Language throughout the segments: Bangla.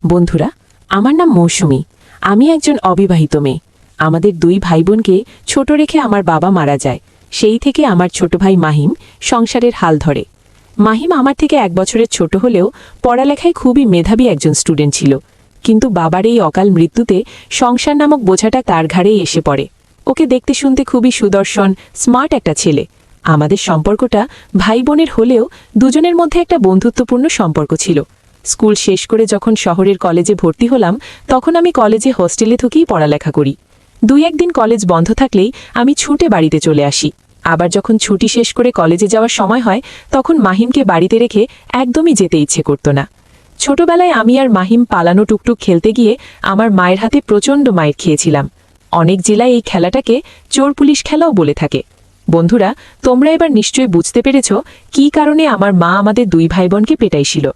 বন্ধুরা, আমার নাম মৌসুমী। আমি একজন অবিবাহিত মেয়ে। আমাদের দুই ভাই বোনকে ছোট রেখে আমার বাবা মারা যায়। সেই থেকে আমার ছোট ভাই মাহিম সংসারের হাল ধরে। মাহিম আমার থেকে 1 বছরের ছোট হলেও পড়ালেখায় খুবই মেধাবী একজন স্টুডেন্ট ছিল। কিন্তু বাবার এই অকাল মৃত্যুতে সংসার নামক বোঝাটা তার ঘাড়েই এসে পড়ে। ওকে দেখতে শুনতে খুবই সুদর্শন, স্মার্ট একটা ছেলে। আমাদের সম্পর্কটা ভাই বোনের হলেও দুজনের মধ্যে একটা বন্ধুত্বপূর্ণ সম্পর্ক ছিল। স্কুল শেষ করে যখন শহরের কলেজে ভর্তি হলাম, তখন আমি কলেজে হোস্টেলে থেকেই পড়ালেখা করি। 2-1 দিন কলেজ বন্ধ থাকলেই আমি ছুটে বাড়িতে চলে আসি। আবার যখন ছুটি শেষ করে কলেজে যাওয়ার সময় হয়, তখন মাহিমকে বাড়িতে রেখে একদমই যেতে ইচ্ছে করত না। ছোটবেলায় আমি আর মাহিম পালানো টুকটুক খেলতে গিয়ে আমার মায়ের হাতে প্রচণ্ড মাইর খেয়েছিলাম। অনেক জেলায় এই খেলাটাকে চোর পুলিশ খেলাও বলে থাকে। বন্ধুরা, তোমরা এবার নিশ্চয়ই বুঝতে পেরেছ কী কারণে আমার মা আমাদের 2 ভাই বোনকে পেটাইছিল।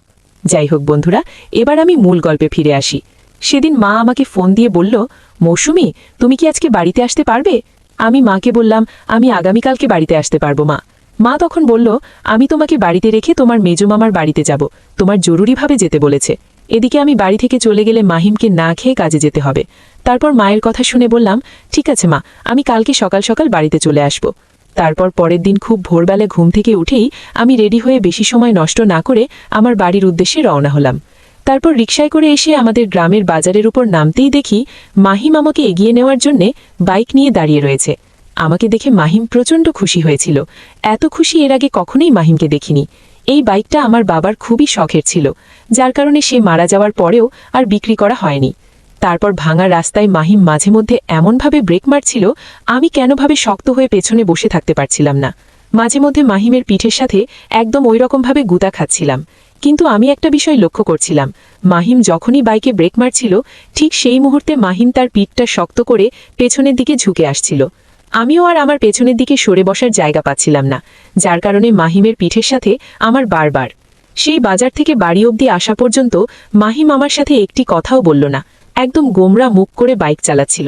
যাই হোক বন্ধুরা, এবার আমি মূল গল্পে ফিরে আসি। সেদিন মা আমাকে ফোন দিয়ে বলল, মৌসুমী, তুমি কি আজকে বাড়িতে আসতে পারবে? আমি মাকে বললাম, আমি আগামীকালকে বাড়িতে আসতে পারবো মা। মা তখন বলল, আমি তোমাকে বাড়িতে রেখে তোমার মেজমামার বাড়িতে যাব, তোমার জরুরিভাবে যেতে বলেছে। এদিকে আমি বাড়ি থেকে চলে গেলে মাহিমকে না খেয়ে কাজে যেতে হবে। তারপর মায়ের কথা শুনে বললাম, ঠিক আছে মা, আমি কালকে সকাল সকাল বাড়িতে চলে আসব। তারপর পরের দিন খুব ভোরবেলা ঘুম থেকে উঠেই আমি রেডি হয়ে বেশি সময় নষ্ট না করে আমার বাড়ির উদ্দেশ্যে রওনা হলাম। তারপর রিকশায় করে এসে আমাদের গ্রামের বাজারের উপর নামতেই দেখি মাহিম আমাকে এগিয়ে নেওয়ার জন্যে বাইক নিয়ে দাঁড়িয়ে রয়েছে। আমাকে দেখে মাহিম প্রচণ্ড খুশি হয়েছিল। এত খুশি এর আগে কখনোই মাহিমকে দেখিনি। এই বাইকটা আমার বাবার খুবই শখের ছিল, যার কারণে সে মারা যাওয়ার পরেও আর বিক্রি করা হয়নি। তারপর ভাঙা রাস্তায় মাহিম মাঝে মধ্যে এমনভাবে ব্রেক মারছিল, আমি কেনভাবে শক্ত হয়ে পেছনে বসে থাকতে পারছিলাম না। মাঝে মধ্যে মাহিমের পিঠের সাথে একদম ওই রকমভাবে গুঁতা খাচ্ছিলাম। কিন্তু আমি একটা বিষয় লক্ষ্য করছিলাম, মাহিম যখনই বাইকে ব্রেক মারছিল, ঠিক সেই মুহূর্তে মাহিম তার পিঠটা শক্ত করে পেছনের দিকে ঝুঁকে আসছিল। আমিও আর আমার পেছনের দিকে সরে বসার জায়গা পাচ্ছিলাম না, যার কারণে মাহিমের পিঠের সাথে আমার বারবার। সেই বাজার থেকে বাড়ি অবধি আসা পর্যন্ত মাহিম আমার সাথে একটি কথাও বলল না, একদম গোমরা মুখ করে বাইক চালাচ্ছিল।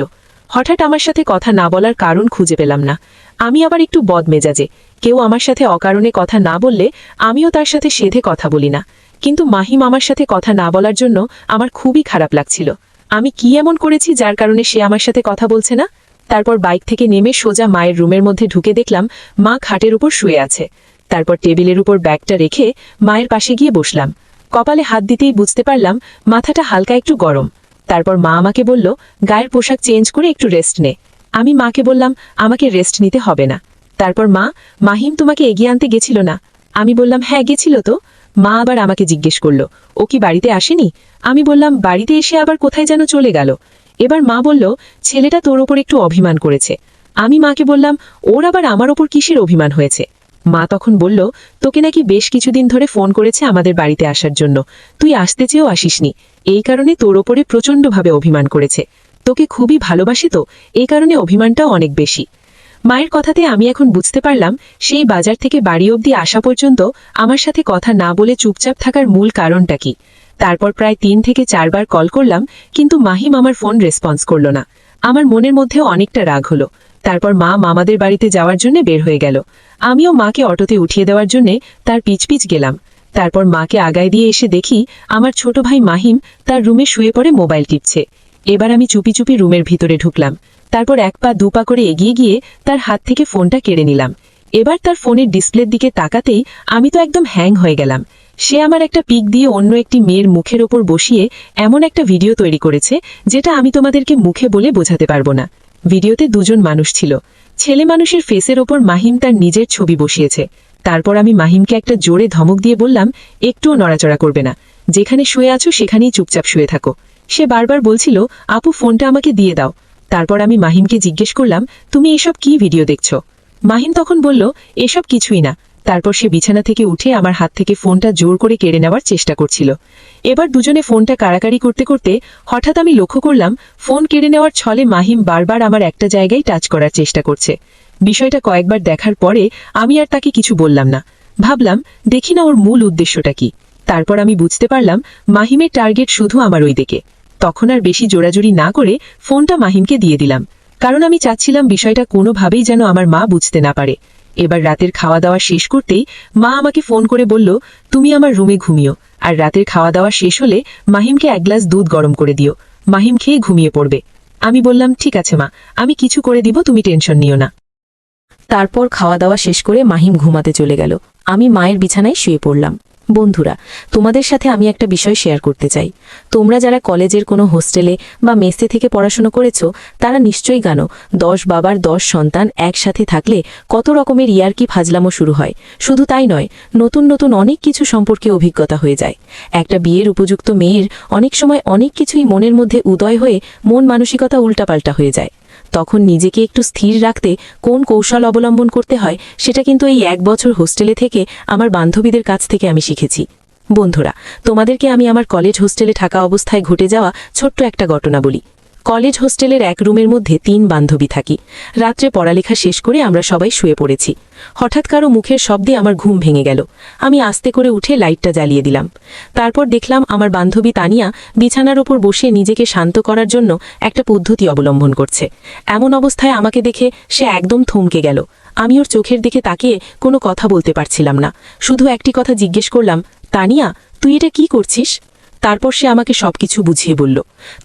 হঠাৎ আমার সাথে কথা না বলার কারণ খুঁজে পেলাম না। আমি আবার একটু বদমেজাজে, কেউ আমার সাথে অকারণে কথা না বললে আমিও তার সাথে সেধে কথা বলি না। কিন্তু মাহিম আমার সাথে কথা না বলার জন্য আমার খুবই খারাপ লাগছিল। আমি কি এমন করেছি যার কারণে সে আমার সাথে কথা বলছে না? তারপর বাইক থেকে নেমে সোজা মায়ের রুমের মধ্যে ঢুকে দেখলাম মা খাটের উপর শুয়ে আছে। তারপর টেবিলের উপর ব্যাগটা রেখে মায়ের পাশে গিয়ে বসলাম। কপালে হাত দিতেই বুঝতে পারলাম মাথাটা হালকা একটু গরম। তারপর মা আমাকে বলল, গায়ের পোশাক চেঞ্জ করে একটু রেস্ট নে। আমি মাকে বললাম, আমাকে রেস্ট নিতে হবে না। তারপর মা, মাহিম তোমাকে এগিয়ে আনতে গেছিল না? আমি বললাম, হ্যাঁ গেছিল তো। মা আবার আমাকে জিজ্ঞেস করল, ও কি বাড়িতে আসেনি? আমি বললাম, বাড়িতে এসে আবার কোথায় যেন চলে গেল। এবার মা বলল, ছেলেটা তোর ওপর একটু অভিমান করেছে। আমি মাকে বললাম, ওর আবার আমার ওপর কিসের অভিমান হয়েছে? মা তখন বলল, তোকে নাকি বেশ কিছুদিন ধরে ফোন করেছে আমাদের বাড়িতে আসার জন্য, তুই আসতে চেয়েও আসিসনি। এই কারণে তোর ওপরে প্রচণ্ডভাবে অভিমান করেছে। তোকে খুবই ভালোবাসে তো, এই কারণে অভিমানটাও অনেক বেশি। মায়ের কথাতে আমি এখন বুঝতে পারলাম সেই বাজার থেকে বাড়ি অবধি আসা পর্যন্ত আমার সাথে কথা না বলে চুপচাপ থাকার মূল কারণটা কি। তারপর প্রায় 3 থেকে 4 বার কল করলাম, কিন্তু মাহিম আমার ফোন রেসপন্স করল না। আমার মনের মধ্যেও অনেকটা রাগ হলো। তারপর মা মামাদের বাড়িতে যাওয়ার জন্য বের হয়ে গেল। আমিও মাকে অটোতে উঠিয়ে দেওয়ার জন্য তার পিছ গেলাম। তারপর মাকে আগায় দিয়ে এসে দেখি আমার ছোট ভাই মাহিম তার রুমে শুয়ে পড়ে মোবাইল টিপছে। এবার আমি চুপি চুপি রুমের ভিতরে ঢুকলাম। তারপর 1 পা 2 পা করে এগিয়ে গিয়ে তার হাত থেকে ফোনটা কেড়ে নিলাম। এবার তার ফোনের ডিসপ্লের দিকে তাকাতেই আমি তো একদম হ্যাং হয়ে গেলাম। সে আমার একটা পিক দিয়ে অন্য একটি মেয়ের মুখের ওপর বসিয়ে এমন একটা ভিডিও তৈরি করেছে, যেটা আমি তোমাদেরকে মুখে বলে বোঝাতে পারবো না। ভিডিওতে 2 জন মানুষ ছিল। ছেলে মানুষের ফেসের ওপর মাহিম তার নিজের ছবি বসিয়েছে। তারপর আমি মাহিমকে একটা জোরে ধমক দিয়ে বললাম, একটুও নড়াচড়া করবে না, যেখানে শুয়ে আছো সেখানেই চুপচাপ শুয়ে থাকো। সে বারবার বলছিল, আপু ফোনটা আমাকে দিয়ে দাও। তারপর আমি মাহিমকে জিজ্ঞেস করলাম, তুমি এসব কি ভিডিও দেখছো? মাহিম তখন বলল, এসব কিছুই না। তারপর সে বিছানা থেকে উঠে আমার হাত থেকে ফোনটা জোর করে কেড়ে নেওয়ার চেষ্টা করছিল। এবার দুজনে ফোনটা কাড়াকাড়ি করতে করতে হঠাৎ আমি লক্ষ্য করলাম ফোন কেড়ে নেওয়ার ছলে মাহিম বারবার আমার একটা জায়গায় টাচ করার চেষ্টা করছে। বিষয়টা কয়েকবার দেখার পরে আমি আর তাকে কিছু বললাম না। ভাবলাম, দেখি না ওর মূল উদ্দেশ্যটা কি। তারপর আমি বুঝতে পারলাম মাহিমের টার্গেট শুধু আমার ওই দিকে। তখন আর বেশি জোরাজুরি না করে ফোনটা মাহিমকে দিয়ে দিলাম, কারণ আমি চাচ্ছিলাম বিষয়টা কোনোভাবেই যেন আমার মা বুঝতে না পারে। এবার রাতের খাওয়া দাওয়া শেষ করতেই মা আমাকে ফোন করে বলল, তুমি আমার রুমে ঘুমিও, আর রাতের খাওয়া দাওয়া শেষ হলে মাহিমকে এক গ্লাস দুধ গরম করে দিও, মাহিম খেয়ে ঘুমিয়ে পড়বে। আমি বললাম, ঠিক আছে মা, আমি কিছু করে দিব, তুমি টেনশন নিও না। তারপর খাওয়া দাওয়া শেষ করে মাহিম ঘুমাতে চলে গেল। আমি মায়ের বিছানায় শুয়ে পড়লাম। বন্ধুরা, তোমাদের সাথে আমি একটা বিষয় শেয়ার করতে চাই। তোমরা যারা কলেজের কোনো হোস্টেলে বা মেসে থেকে পড়াশোনা করেছো, তারা নিশ্চয়ই জানো 10 বাবার 10 সন্তান একসাথে থাকলে কত রকমের ইয়ার্কি ফাজলামো শুরু হয়। শুধু তাই নয়, নতুন নতুন অনেক কিছু সম্পর্কে অভিজ্ঞতা হয়ে যায়। একটা বিয়ের উপযুক্ত মেয়ের অনেক সময় অনেক কিছুই মনের মধ্যে উদয় হয়ে মন মানসিকতা উল্টাপাল্টা হয়ে যায়। তখন নিজেকে একটু স্থির রাখতে কোন কৌশল অবলম্বন করতে হয়, সেটা কিন্তু এই 1 বছর হোস্টেলে থেকে আমার বান্ধবীদের কাছ থেকে আমি শিখেছি। বন্ধুরা, তোমাদেরকে আমি আমার কলেজ হোস্টেলে থাকা অবস্থায় ঘটে যাওয়া ছোট্ট একটা ঘটনা বলি। কলেজ হোস্টেলের এক রুমের মধ্যে 3 বান্ধবী থাকি। রাত্রে পড়ালেখা শেষ করে আমরা সবাই শুয়ে পড়েছি। হঠাৎ কারো মুখের শব্দে আমার ঘুম ভেঙে গেল। আমি আস্তে করে উঠে লাইটটা জ্বালিয়ে দিলাম। তারপর দেখলাম আমার বান্ধবী তানিয়া বিছানার ওপর বসে নিজেকে শান্ত করার জন্য একটা পদ্ধতি অবলম্বন করছে। এমন অবস্থায় আমাকে দেখে সে একদম থমকে গেল। আমি ওর চোখের দিকে তাকিয়ে কোনো কথা বলতে পারছিলাম না। শুধু একটি কথা জিজ্ঞেস করলাম, তানিয়া, তুই এটা কি করছিস? তারপর সে আমাকে সবকিছু বুঝিয়ে বলল।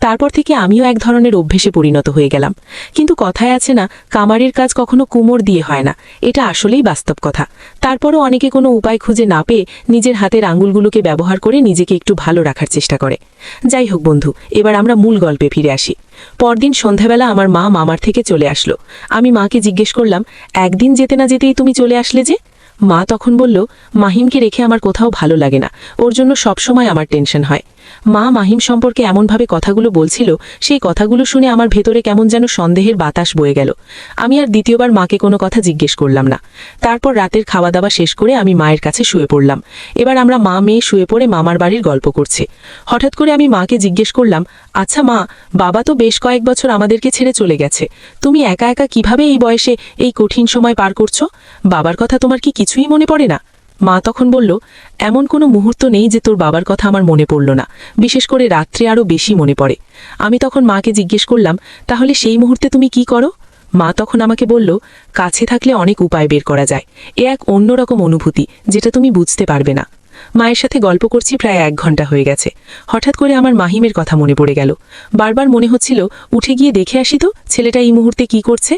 তারপর থেকে আমিও এক ধরনের অভ্যেসে পরিণত হয়ে গেলাম। কিন্তু কথায় আছে না, কামারের কাজ কখনো কুমোর দিয়ে হয় না। এটা আসলেই বাস্তব কথা। তারপরও অনেকে কোনো উপায় খুঁজে না পেয়ে নিজের হাতের আঙুলগুলোকে ব্যবহার করে নিজেকে একটু ভালো রাখার চেষ্টা করে। যাই হোক বন্ধু, এবার আমরা মূল গল্পে ফিরে আসি। পরদিন সন্ধ্যাবেলা আমার মা মামার থেকে চলে আসলো। আমি মাকে জিজ্ঞেস করলাম, একদিন যেতে না যেতেই তুমি চলে আসলে যে? মা তখন বলল, মাহিমকে রেখে আমার কোথাও ভালো লাগে না, ওর জন্য সবসময় আমার টেনশন হয়। মা মাহিম সম্পর্কে এমনভাবে কথাগুলো বলছিল, সেই কথাগুলো শুনে আমার ভেতরে কেমন যেন সন্দেহের বাতাস বয়ে গেল। আমি আর দ্বিতীয়বার মাকে কোনো কথা জিজ্ঞেস করলাম না। তারপর রাতের খাওয়া দাওয়া শেষ করে আমি মায়ের কাছে শুয়ে পড়লাম। এবার আমরা মা মেয়ে শুয়ে পড়ে মামার বাড়ির গল্প করছি। হঠাৎ করে আমি মাকে জিজ্ঞেস করলাম, আচ্ছা মা, বাবা তো বেশ কয়েক বছর আমাদেরকে ছেড়ে চলে গেছে, তুমি একা একা কিভাবে এই বয়সে এই কঠিন সময় পার করছো? বাবার কথা তোমার কি কিছুই মনে পড়ে না? মা তখন বলল, এমন কোনো মুহূর্ত নেই যে তোর বাবার কথা আমার মনে পড়ল না, বিশেষ করে রাত্রে আরও বেশি মনে পড়ে। আমি তখন মাকে জিজ্ঞেস করলাম, তাহলে সেই মুহূর্তে তুমি কি করো? মা তখন আমাকে বলল, কাছে থাকলে অনেক উপায় বের করা যায়। এ এক অন্যরকম অনুভূতি, যেটা তুমি বুঝতে পারবে না। মায়ের সাথে গল্প করছি প্রায় 1 ঘন্টা হয়ে গেছে। হঠাৎ করে আমার মাহিমের কথা মনে পড়ে গেল। বারবার মনে হচ্ছিল উঠে গিয়ে দেখে আসি তো ছেলেটা এই মুহূর্তে কি করছে।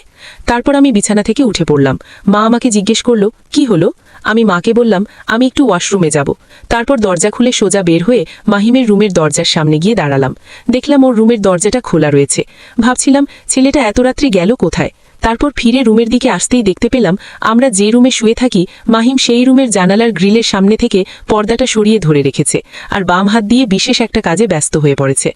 তারপর আমি বিছানা থেকে উঠে পড়লাম। মা আমাকে জিজ্ঞেস করলো, কি হলো? আমি মাকে বললাম, আমি একটু ওয়াশরুমে যাব। তারপর দরজা খুলে সোজা বের হয়ে মাহিমের রুমের দরজার সামনে গিয়ে দাঁড়ালাম। দেখলাম ওর রুমের দরজাটা খোলা রয়েছে। ভাবছিলাম ছেলেটা এত রাত্রি গেল কোথায়। তারপর ফিরে রুমের দিকে আসতেই দেখতে পেলাম আমরা যে রুমে শুয়ে থাকি, মাহিম সেই রুমের জানালার গ্রিলের সামনে থেকে পর্দাটা সরিয়ে ধরে রেখেছে আর বাম হাত দিয়ে বিশেষ একটা কাজে ব্যস্ত হয়ে পড়েছে।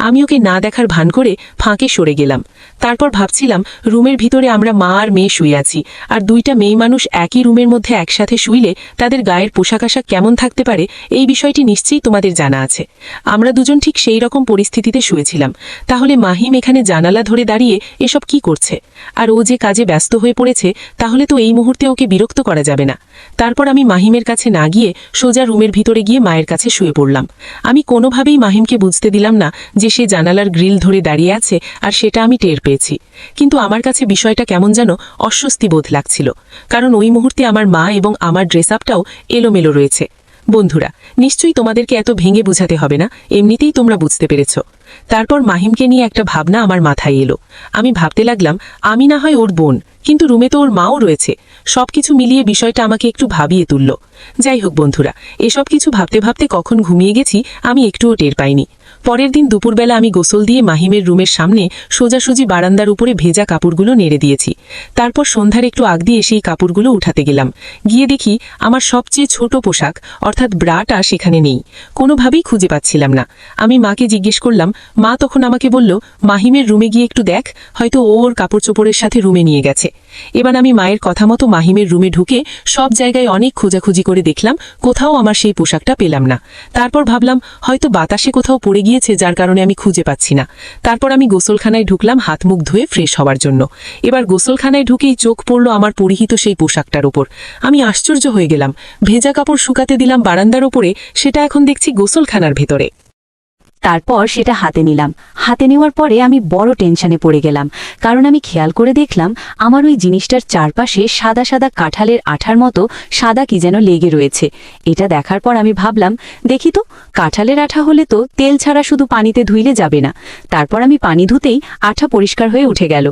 আমি ওকে না দেখার ভান করে ফাঁকে সরে গেলাম। তারপর ভাবছিলাম, রুমের ভিতরে আমরা মা আর মেয়ে শুয়ে আছি, আর 2টা মেয়ে মানুষ একই রুমের মধ্যে একসাথে শুইলে তাদের গায়ের পোশাক আশাক কেমন থাকতে পারে, এই বিষয়টি নিশ্চয়ই তোমাদের জানা আছে। আমরা দুজন ঠিক সেই রকম পরিস্থিতিতে শুয়েছিলাম। তাহলে মাহিম এখানে জানালা ধরে দাঁড়িয়ে এসব কি করছে? আর ও যে কাজে ব্যস্ত হয়ে পড়েছে, তাহলে তো এই মুহূর্তে ওকে বিরক্ত করা যাবে না। তারপর আমি মাহিমের কাছে না গিয়ে সোজা রুমের ভিতরে গিয়ে মায়ের কাছে শুয়ে পড়লাম। আমি কোনোভাবেই মাহিমকে বুঝতে দিলাম না যে সে জানালার গ্রিল ধরে দাঁড়িয়ে আছে, আর সেটা আমি টের পেয়েছি। কিন্তু আমার কাছে বিষয়টা কেমন যেন অস্বস্তি বোধ লাগছিল, কারণ ওই মুহূর্তে আমার মা এবং আমার ড্রেস আপটাও এলোমেলো রয়েছে। বন্ধুরা, নিশ্চয়ই তোমাদেরকে এত ভেঙে বোঝাতে হবে না, এমনিতেই তোমরা বুঝতে পেরেছ। তারপর মাহিমকে নিয়ে একটা ভাবনা আমার মাথায় এলো। আমি ভাবতে লাগলাম, আমি না হয় ওর বোন, কিন্তু রুমে তো ওর মাও রয়েছে। সবকিছু মিলিয়ে বিষয়টা আমাকে একটু ভাবিয়ে তুলল। যাই হোক বন্ধুরা, এসব কিছু ভাবতে ভাবতে কখন ঘুমিয়ে গেছি আমি একটুও টের পাইনি। পরের দিন দুপুরবেলা আমি গোসল দিয়ে মাহিমের রুমের সামনে সোজাসুজি বারান্দার উপরে ভেজা কাপড়গুলো নেড়ে দিয়েছি। তারপর সন্ধ্যার একটু আগ দিয়ে সেই কাপড়গুলো উঠাতে গেলাম। গিয়ে দেখি আমার সবচেয়ে ছোট পোশাক অর্থাৎ ব্রাটা সেখানে নেই। কোনোভাবেই খুঁজে পাচ্ছিলাম না। আমি মাকে জিজ্ঞেস করলাম। মা তখন আমাকে বলল, মাহিমের রুমে গিয়ে একটু দেখ, হয়তো ওর কাপড় চোপড়ের সাথে রুমে নিয়ে গেছে। এবার আমি মায়ের কথা মতো মাহিমের রুমে ঢুকে সব জায়গায় অনেক খোঁজাখুঁজি করে দেখলাম, কোথাও আমার সেই পোশাকটা পেলাম না। তারপর ভাবলাম হয়তো বাতাসে কোথাও পড়ে গিয়েছে, যার কারণে আমি খুঁজে পাচ্ছি না। তারপর আমি গোসলখানায় ঢুকলাম হাত মুখ ধুয়ে ফ্রেশ হওয়ার জন্য। এবার গোসলখানায় ঢুকেই চোখ পড়ল আমার পরিহিত সেই পোশাকটার ওপর। আমি আশ্চর্য হয়ে গেলাম। ভেজা কাপড় শুকাতে দিলাম বারান্দার ওপরে, সেটা এখন দেখছি গোসলখানার ভেতরে। তারপর সেটা হাতে নিলাম। হাতে নেওয়ার পরে আমি বড় টেনশনে পড়ে গেলাম, কারণ আমি খেয়াল করে দেখলাম আমার ওই জিনিসটার চারপাশে সাদা সাদা কাঁঠালের আঠার মতো সাদা কি যেন লেগে রয়েছে। এটা দেখার পর আমি ভাবলাম, দেখি তো, কাঁঠালের আঠা হলে তো তেল ছাড়া শুধু পানিতে ধুইলে যাবে না। তারপর আমি পানি ধুতেই আঠা পরিষ্কার হয়ে উঠে গেল।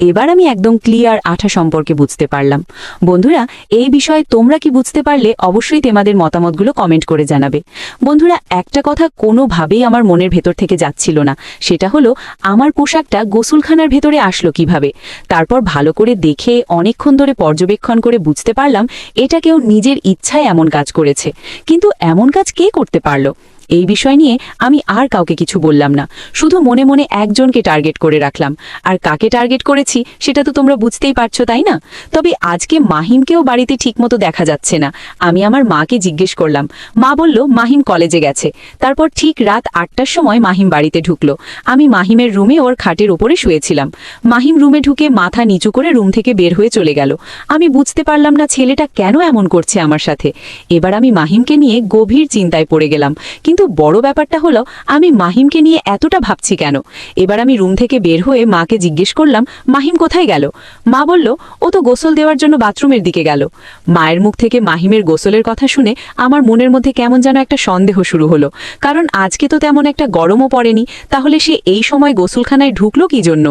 এবার আমি একদম ক্লিয়ার আঠা সম্পর্কে বুঝতে পারলাম। বন্ধুরা, এই বিষয়ে তোমরা কি বুঝতে পারলে অবশ্যই তোমাদের মতামতগুলো কমেন্ট করে জানাবে। বন্ধুরা, একটা কথা কোনোভাবেই আমার মনের ভেতর থেকে যাচ্ছিল না, সেটা হলো আমার পোশাকটা গোসলখানার ভেতরে আসলো কিভাবে। তারপর ভালো করে দেখে অনেকক্ষণ ধরে পর্যবেক্ষণ করে বুঝতে পারলাম এটা কেউ নিজের ইচ্ছায় এমন কাজ করেছে। কিন্তু এমন কাজ কে করতে পারলো? এই বিষয় নিয়ে আমি আর কাউকে কিছু বললাম না, শুধু মনে মনে একজনকে টার্গেট করে রাখলাম। আর কাকে টার্গেট করেছি সেটা তো তোমরা বুঝতেই পারছো, তাই না? তবে আজকে মাহিমকেও বাড়িতে ঠিকমতো দেখা যাচ্ছে না। আমি আমার মাকে জিজ্ঞেস করলাম। মা বলল মাহিম কলেজে গেছে। তারপর ঠিক রাত 8টার সময় মাহিম বাড়িতে ঢুকলো। আমি মাহিমের রুমে ওর খাটের উপরে শুয়েছিলাম। মাহিম রুমে ঢুকে মাথা নিচু করে রুম থেকে বের হয়ে চলে গেল। আমি বুঝতে পারলাম না ছেলেটা কেন এমন করছে আমার সাথে। এবার আমি মাহিমকে নিয়ে গভীর চিন্তায় পড়ে গেলাম। কিন্তু বড় ব্যাপারটা হলো আমি মাহিমকে নিয়ে এতটা ভাবছি কেন। এবার আমি রুম থেকে বের হয়ে মাকে জিজ্ঞেস করলাম, মাহিম কোথায় গেল? মা বলল, ও তো গোসল দেওয়ার জন্য বাথরুমের দিকে গেল। মায়ের মুখ থেকে মাহিমের গোসলের কথা শুনে আমার মনের মধ্যে কেমন যেন একটা সন্দেহ শুরু হলো, কারণ আজকে তো তেমন একটা গরমও পড়েনি। তাহলে সে এই সময় গোসলখানায় ঢুকলো কি জন্য?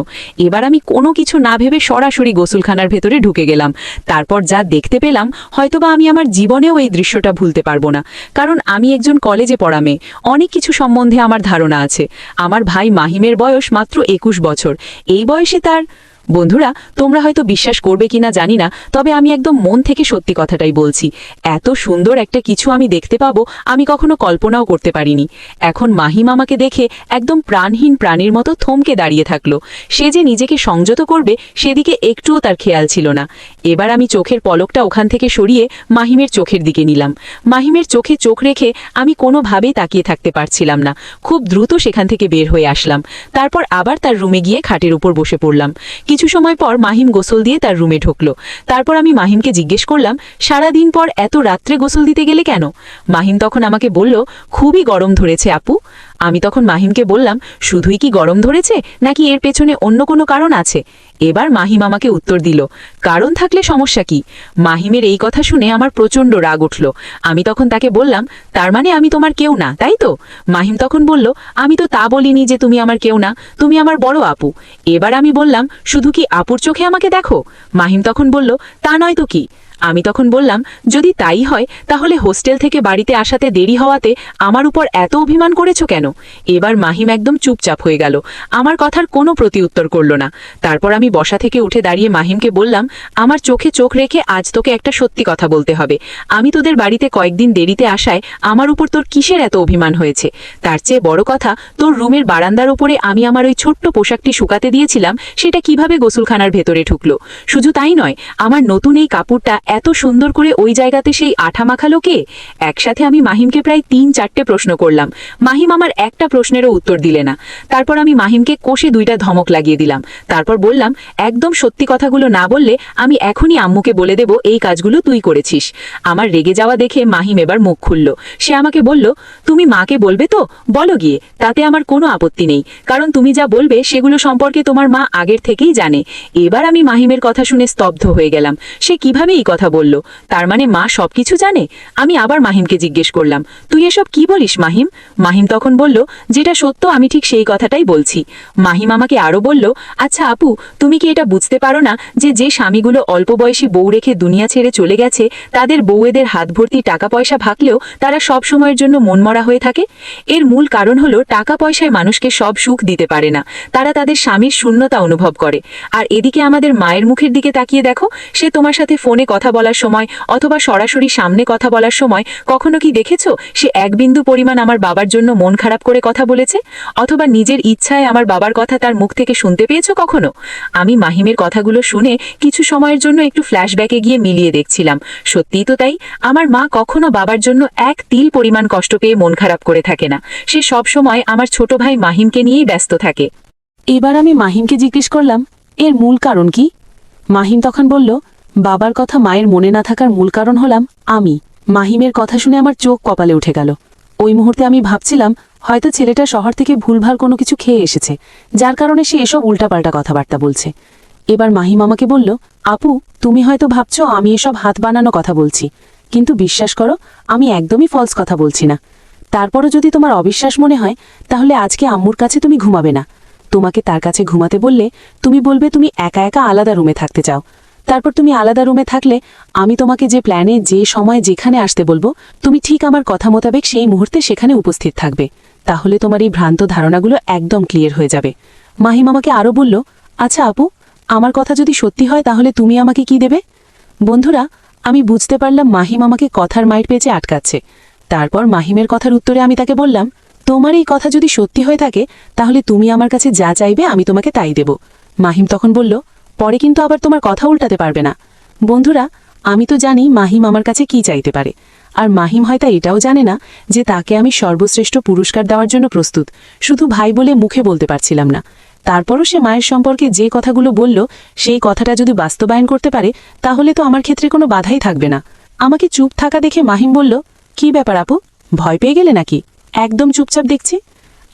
এবার আমি কোনো কিছু না ভেবে সরাসরি গোসলখানার ভেতরে ঢুকে গেলাম। তারপর যা দেখতে পেলাম, হয়তোবা আমি আমার জীবনেও এই দৃশ্যটা ভুলতে পারবো না, কারণ আমি একজন কলেজে পড়া মেয়ে। অনেক কিছু সম্বন্ধে আমার ধারণা আছে। আমার ভাই মাহিমের বয়স মাত্র 21 বছর। এই বয়সে তার... বন্ধুরা, তোমরা হয়তো বিশ্বাস করবে কিনা জানি না, তবে আমি একদম মন থেকে সত্যি কথাটাই বলছি। এত সুন্দর একটা কিছু আমি দেখতে পাবো আমি কখনো কল্পনাও করতে পারিনি। এখন মাহিম আমাকে দেখে একদম প্রাণহীন প্রাণীর মতো থমকে দাঁড়িয়ে থাকলো। সে যে নিজেকে সংযত করবে সেদিকে একটুও তার খেয়াল ছিল না। এবার আমি চোখের পলকটা ওখান থেকে সরিয়ে মাহিমের চোখের দিকে নিলাম। মাহিমের চোখে চোখ রেখে আমি কোনোভাবেই তাকিয়ে থাকতে পারছিলাম না। খুব দ্রুত সেখান থেকে বের হয়ে আসলাম। তারপর আবার তার রুমে গিয়ে খাটের উপর বসে পড়লাম। কিছু সময় পর মাহিম গোসল দিয়ে তার রুমে ঢুকলো। তারপর আমি মাহিমকে জিজ্ঞেস করলাম, সারাদিন পর এত রাত্রে গোসল দিতে গেলে কেন? মাহিম তখন আমাকে বলল, খুবই গরম ধরেছে আপু। আমি তখন মাহিমকে বললাম, শুধুই কি গরম ধরেছে নাকি এর পেছনে অন্য কোনো কারণ আছে? এবার মাহিম আমাকে উত্তর দিল, কারণ থাকলে সমস্যা কি? মাহিমের এই কথা শুনে আমার প্রচণ্ড রাগ উঠল। আমি তখন তাকে বললাম, তার মানে আমি তোমার কেউ না, তাই তো? মাহিম তখন বলল, আমি তো তা বলিনি যে তুমি আমার কেউ না, তুমি আমার বড় আপু। এবার আমি বললাম, শুধু কি আপুর চোখে আমাকে দেখো? মাহিম তখন বলল, তা নয় তো কি? আমি তখন বললাম, যদি তাই হয় তাহলে হোস্টেল থেকে বাড়িতে আসাতে দেরি হওয়াতে আমার উপর এত অভিমান করেছো কেন? এবার মাহিম একদম চুপচাপ হয়ে গেল, আমার কথার কোনো প্রতিউত্তর করল না। তারপর আমি বসা থেকে উঠে দাঁড়িয়ে মাহিমকে বললাম, আমার চোখে চোখ রেখে আজ তোকে একটা সত্যি কথা বলতে হবে। আমি তোদের বাড়িতে কয়েকদিন দেরিতে আসায় আমার উপর তোর কিসের এত অভিমান হয়েছে? তার চেয়ে বড় কথা, তোর রুমের বারান্দার উপরে আমি আমার ওই ছোট্ট পোশাকটি শুকাতে দিয়েছিলাম, সেটা কিভাবে গোসলখানার ভেতরে ঢুকলো? শুধু তাই নয়, আমার নতুন এই কাপড়টা এত সুন্দর করে ওই জায়গাতে সেই আঠা মাখালো কে? একসাথে আমি মাহিমকে প্রায় 3-4টে প্রশ্ন করলাম। মাহিম আমার একটা প্রশ্নেরও উত্তর দিলে না। তারপর আমি মাহিমকে কষে 2টা ধমক লাগিয়ে দিলাম। তারপর বললাম, একদম সত্যি কথাগুলো না বললে আমি এখনই আম্মুকে বলে দেব এই কাজগুলো তুই করেছিস। আমার রেগে যাওয়া দেখে মাহিম এবার মুখ খুলল। সে আমাকে বলল, তুমি মাকে বলবে তো? বলো গিয়ে, তাতে আমার কোনো আপত্তি নেই, কারণ তুমি যা বলবে সেগুলো সম্পর্কে তোমার মা আগের থেকেই জানে। এবার আমি মাহিমের কথা শুনে স্তব্ধ হয়ে গেলাম। সে কিভাবে এই কথা বলল? তার মানে মা সবকিছু জানে? আমি আবার মাহিমকে জিজ্ঞেস করলাম, তুই এসব কি বলিস মাহিম? মাহিম তখন বলল, যেটা সত্য আমি ঠিক সেই কথাটাই বলছি। মাহিম আমাকে আরো বলল, আচ্ছা আপু, তুমি কি এটা বুঝতে পারো না যে যে স্বামীগুলো অল্প বয়সী বউ রেখে দুনিয়া ছেড়ে চলে গেছে তাদের বউয়েদের হাত ভর্তি টাকা পয়সা ভাগলেও তারা সব সময়ের জন্য মনমরা হয়ে থাকে? এর মূল কারণ হলো টাকা পয়সায় মানুষকে সব সুখ দিতে পারে না, তারা তাদের স্বামীর শূন্যতা অনুভব করে। আর এদিকে আমাদের মায়ের মুখের দিকে তাকিয়ে দেখো, সে তোমার সাথে ফোনে কথা বলার সময় অথবা সরাসরি সামনে কথা বলার সময় কখনো কি দেখেছো সে এক বিন্দু পরিমাণ আমার বাবার জন্য মন খারাপ করে কথা বলেছে? অথবা নিজের ইচ্ছায় আমার বাবার কথা তার মুখ থেকে শুনতে পেয়েছো কখনো? আমি মাহিমের কথাগুলো শুনে কিছু সময়ের জন্য একটু ফ্ল্যাশব্যাকে গিয়ে মিলিয়ে দেখছিলাম। সত্যিই তো তাই, আমার মা কখনো বাবার জন্য এক তিল পরিমাণ কষ্ট পেয়ে মন খারাপ করে থাকে না। সে সব সময় আমার ছোট ভাই মাহিমকে নিয়েই ব্যস্ত থাকে। এবার আমি মাহিমকে জিজ্ঞেস করলাম, এর মূল কারণ কি? মাহিম তখন বলল, বাবার কথা মায়ের মনে না থাকার মূল কারণ হলাম আমি। মাহিমের কথা শুনে আমার চোখ কপালে উঠে গেল। ওই মুহূর্তে আমি ভাবছিলাম, হয়তো ছেলেটা শহর থেকে ভুলভাল কোনো কিছু খেয়ে এসেছে, যার কারণে সে এসব উল্টাপাল্টা কথাবার্তা বলছে। এবার মাহিম আমাকে বলল, আপু, তুমি হয়তো ভাবছো আমি এসব হাত বানানো কথা বলছি, কিন্তু বিশ্বাস করো আমি একদমই ফলস কথা বলছি না। তারপরও যদি তোমার অবিশ্বাস মনে হয়, তাহলে আজকে আম্মুর কাছে তুমি ঘুমাবে না। তোমাকে তার কাছে ঘুমাতে বললে তুমি বলবে তুমি একা একা আলাদা রুমে থাকতে চাও। তারপর তুমি আলাদা রুমে থাকলে আমি তোমাকে যে প্ল্যানে, যে সময়ে, যেখানে আসতে বলবো, তুমি ঠিক আমার কথা মোতাবেক সেই মুহূর্তে সেখানে উপস্থিত থাকবে। তাহলে তোমার এই ভ্রান্ত ধারণাগুলো একদম ক্লিয়ার হয়ে যাবে। মাহিম আমাকে আরও বলল, আচ্ছা আপু, আমার কথা যদি সত্যি হয় তাহলে তুমি আমাকে কি দেবে? বন্ধুরা, আমি বুঝতে পারলাম মাহিম আমাকে কথার মাইর পেঁচে আটকাচ্ছে। তারপর মাহিমের কথার উত্তরে আমি তাকে বললাম, তোমার এই কথা যদি সত্যি হয়ে থাকে তাহলে তুমি আমার কাছে যা চাইবে আমি তোমাকে তাই দেব। মাহিম তখন বলল, পরে কিন্তু আবার তোমার কথা উল্টাতে পারবে না। বন্ধুরা, আমি তো জানি মাহিম আমার কাছে কি চাইতে পারে, আর মাহিম হয়তো এটাও জানে না যে তাকে আমি সর্বশ্রেষ্ঠ পুরস্কার দেওয়ার জন্য প্রস্তুত, শুধু ভাই বলে মুখে বলতে পারছিলাম না। তারপরও সে মায়ের সম্পর্কে যে কথাগুলো বলল, সেই কথাটা যদি বাস্তবায়ন করতে পারে তাহলে তো আমার ক্ষেত্রে কোনো বাধাই থাকবে না। আমাকে চুপ থাকা দেখে মাহিম বলল, কি ব্যাপার আপু, ভয় পেয়ে গেলে নাকি? একদম চুপচাপ দেখছি।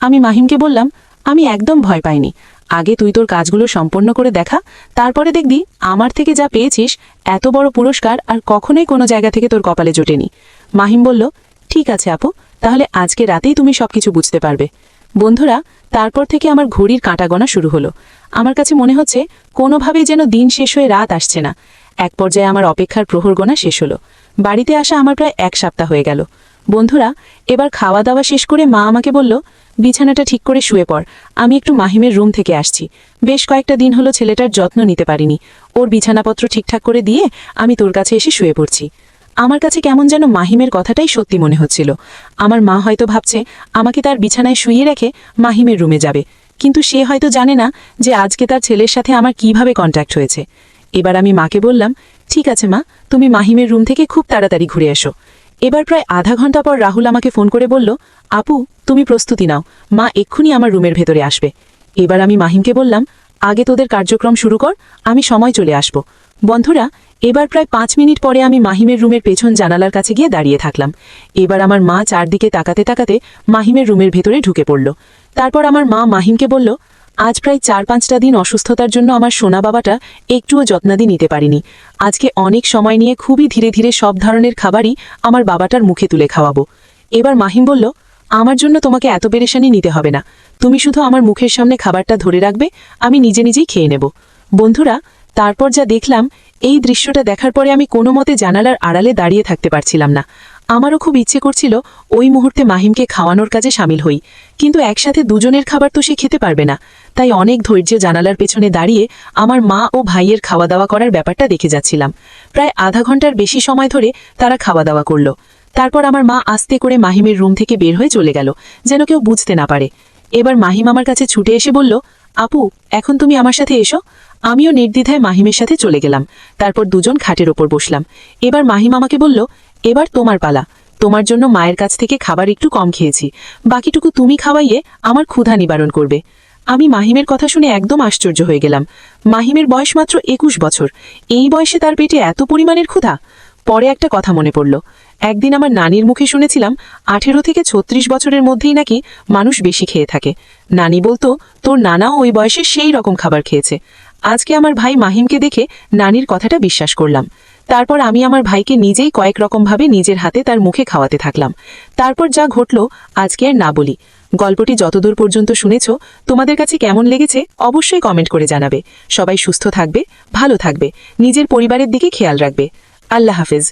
আমি মাহিমকে বললাম, আমি একদম ভয় পাইনি। আগে তুই তোর কাজগুলো সম্পন্ন করে দেখা, তারপরে দেখবি আমার থেকে যা পেয়েছিস এত বড় পুরস্কার আর কখনোই কোনো জায়গা থেকে তোর কপালে জোটেনি। মাহিম বলল, ঠিক আছে আপু, তাহলে আজকে রাতেই তুমি সবকিছু বুঝতে পারবে। বন্ধুরা, তারপর থেকে আমার ঘড়ির কাঁটা গোনা শুরু হলো। আমার কাছে মনে হচ্ছে কোনোভাবেই যেন দিন শেষ হয়ে রাত আসছে না। এক পর্যায়ে আমার অপেক্ষার প্রহর গোনা শেষ হলো। বাড়িতে আসা আমার প্রায় 1 সপ্তাহ হয়ে গেল। বন্ধুরা, এবার খাওয়া দাওয়া শেষ করে মা আমাকে বলল, বিছানাটা ঠিক করে শুয়ে পড়, আমি একটু মাহিমের রুম থেকে আসছি। বেশ কয়েকটা দিন হলো ছেলেটার যত্ন নিতে পারিনি। ওর বিছানাপত্র ঠিকঠাক করে দিয়ে আমি তোর কাছে এসে শুয়ে পড়ছি। আমার কাছে কেমন যেন মাহিমের কথাটাই সত্যি মনে হচ্ছিল। আমার মা হয়তো ভাবছে আমাকে তার বিছানায় শুইয়ে রেখে মাহিমের রুমে যাবে, কিন্তু সে হয়তো জানে না যে আজকে তার ছেলের সাথে আমার কিভাবে কন্ট্যাক্ট হয়েছে। এবার আমি মাকে বললাম, ঠিক আছে মা, তুমি মাহিমের রুম থেকে খুব তাড়াতাড়ি ঘুরে এসো। এবার প্রায় আধা ঘন্টা পর রাহুল আমাকে ফোন করে বলল, আপু, তুমি প্রস্তুতি নাও, মা এক্ষুনি আমার রুমের ভেতরে আসবে। এবার আমি মাহিমকে বললাম, আগে তোদের কার্যক্রম শুরু কর, আমি সময় চলে আসব। বন্ধুরা, এবার প্রায় 5 মিনিট পরে আমি মাহিমের রুমের পেছন জানালার কাছে গিয়ে দাঁড়িয়ে থাকলাম। এবার আমার মা চারদিকে তাকাতে তাকাতে মাহিমের রুমের ভেতরে ঢুকে পড়ল। তারপর আমার মা মাহিমকে বলল, আজ প্রায় 4-5টা দিন অসুস্থতার জন্য আমার সোনা বাবাটা একটুও যত্নাদি নিতে পারিনি। আজকে অনেক সময় নিয়ে খুবই ধীরে ধীরে সব ধরনের খাবারই আমার বাবাটার মুখে তুলে খাওয়াবো। এবার মাহিম বলল, আমার জন্য তোমাকে এত পেরেশানি নিতে হবে না, তুমি শুধু আমার মুখের সামনে খাবারটা ধরে রাখবে, আমি নিজে নিজেই খেয়ে নেব। বন্ধুরা, তারপর যা দেখলাম, এই দৃশ্যটা দেখার পরে আমি কোনো মতে জানালার আড়ালে দাঁড়িয়ে থাকতে পারছিলাম না। আমারও খুব ইচ্ছে করছিল ওই মুহূর্তে মাহিমকে খাওয়ানোর কাজে সামিল হই, কিন্তু একসাথে দুজনের খাবার তো সে খেতে পারবে না। তাই অনেক ধৈর্যে জানালার পেছনে দাঁড়িয়ে আমার মা ও ভাইয়ের খাওয়া দাওয়া করার ব্যাপারটা দেখে যাচ্ছিলাম। প্রায় আধা ঘন্টার বেশি সময় ধরে তারা খাওয়া দাওয়া করল। তারপর আমার মা আস্তে করে মাহিমের রুম থেকে বের হয়ে চলে গেল, যেন কেউ বুঝতে না পারে। এবার মাহিম আমার কাছে ছুটে এসে বলল, আপু, এখন তুমি আমার সাথে এসো। আমিও নির্দ্বিধায় মাহিমের সাথে চলে গেলাম। তারপর দুজন খাটের ওপর বসলাম। এবার মাহিম আমাকে বলল, এবার তোমার পালা, তোমার জন্য মায়ের কাছ থেকে খাবার একটু কম খেয়েছি, বাকিটুকু তুমি খাওয়াইয়ে আমার ক্ষুধা নিবারণ করবে। আমি মাহিমের কথা শুনে একদম আশ্চর্য হয়ে গেলাম। মাহিমের বয়স মাত্র 21 বছর, এই বয়সে তার পেটে এত পরিমাণের ক্ষুধা? পরে একটা কথা মনে পড়ল। একদিন আমার নানির মুখে শুনেছিলাম 18 থেকে 36 বছরের মধ্যেই নাকি মানুষ বেশি খেয়ে থাকে। নানি বলতো তোর নানাও ওই বয়সে সেই রকম খাবার খেয়েছে। আজকে আমার ভাই মাহিমকে দেখে নানির কথাটা বিশ্বাস করলাম। তারপর আমি আমার ভাইকে নিজেই কয়েক রকমভাবে নিজের হাতে তার মুখে খাওয়াতে থাকলাম। তারপর যা ঘটল আজকে আর না বলি। গল্পটি যতদূর পর্যন্ত শুনেছ, তোমাদের কাছে কেমন লেগেছে অবশ্যই কমেন্ট করে জানাবে। সবাই সুস্থ থাকবে, ভালো থাকবে, নিজের পরিবারের দিকে খেয়াল রাখবে। আল্লাহ হাফেজ।